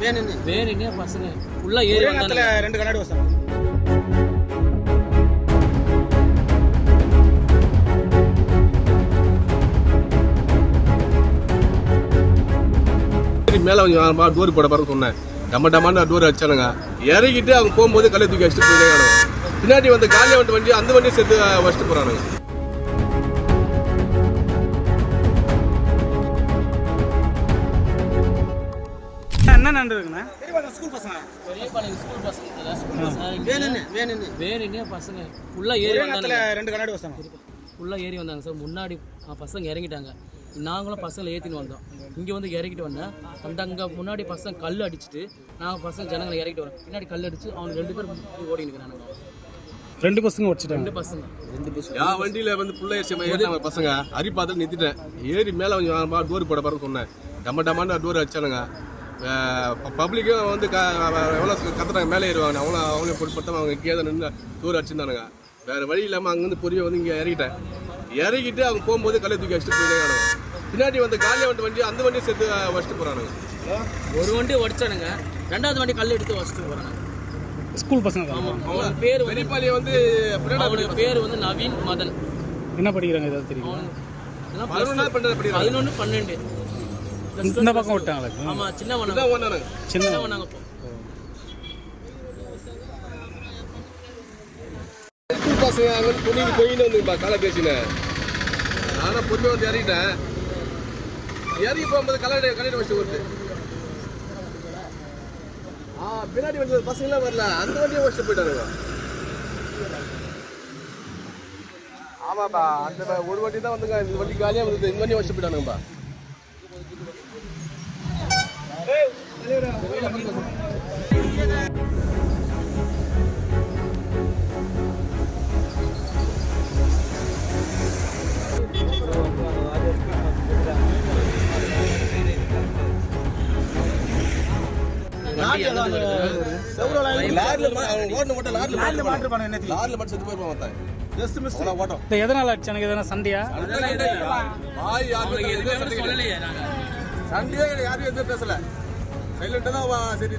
வேணுன்னு பசங்க உள்ள ஏறி வந்தாங்க. 2 கண்ணாடி வச்சாங்க. மேல கொஞ்சம் டோர் போட பாருங்க சொன்னேன். டமான்னு டோர் அடிச்சானுங்க. இறங்கிட்டு அவங்க போகும்போது கல்லை தூக்கி அடிச்சுட்டு போயிட்டாங்க. பின்னாடி வந்து காலியா வந்து வண்டி அந்த வண்டியை சேர்த்து வச்சுட்டு போறானுங்க. என்ன நடந்ததுங்கண்ணா? ஸ்கூல் பசங்க வேணுன்னு பசங்க உள்ள ஏறி வந்தாங்க. 2 கண்ணாடி வச்சாங்க. உள்ள ஏறி வந்தாங்க சார். முன்னாடி பசங்க இறங்கிட்டாங்க. நாங்களும் பசங்களை ஏற்றின்னு வந்தோம். இங்கே வந்து இறக்கிட்டு வந்தேன். அங்கே முன்னாடி பசங்க கல் அடிச்சுட்டு நாங்கள் பசங்க ஜனங்களை இறக்கிட்டு வரோம். பின்னாடி கல் அடிச்சு அவங்க 2 பேர் ஓடி நிற்கிறாங்க. 2 பசங்க வச்சுட்டாங்க. 2 பசங்க என் வண்டியில வந்து புள்ள பசங்க அரிப்பாத்தில் நிறுத்திட்டேன். ஏறி மேலே கொஞ்சம் டோர் போட பாருங்க சொன்னேன். டமான்னு டோர் அடிச்சானுங்க. பப்ளிக்கும் வந்து எவ்வளோ கத்துறாங்க மேலே ஏறுவாங்க. அவங்களே பொருட்படுத்தாம அவங்க கீழே நின்று டோர் அடிச்சிருந்தானுங்க. வேறு வழி இல்லாமல் அங்கேருந்து பொறியை வந்து இங்கே இறங்கிட்டு அவங்க போகும்போது கல்லை தூக்கி அடிச்சுட்டு போயிட்டாங்க. பின்னாடி வந்து காலியா வந்து வண்டி அந்த வண்டியை சேர்த்து வச்சுட்டு போறானுங்க. ஒரு வண்டி உடச்சானுங்க. 2வது வண்டி கல் எடுத்து வச்சுட்டு போறாங்க. ஸ்கூல் பசங்க. அவங்க பேர் வெளிப்பாளைய வந்து அவனுடைய பேர் வந்து நவீன் மதன். என்ன படிக்கிறாங்க ஏதாவது தெரியுமா? 11 12 இந்த பக்கம் விட்டாங்களா? ஆமா சின்னவன் பசங்க அங்கே பொண்ணுக்கு போயின்னு வந்துப்பா காலை பேசினேன். நானும் பொண்ணு வந்து இறங்கிட்டேன். இறங்கி போகும்போது கல்லடை வச்சு வருது. பின்னாடி வந்து பசங்களாம் வரல. அந்த வண்டியை வச்சுட்டு போயிட்டாருங்க. ஆமாப்பா அந்த ஒரு வண்டி தான் வந்துங்க. இந்த வண்டி காலியாக வந்தது. இந்த வண்டியை வச்சுட்டு போயிட்டானுங்கப்பா. எதனால அடிச்சானுங்க? எதனா சண்டையா? சண்டையே யாரும் எதுவும் பேசல. சைலண்டா தான் சரி.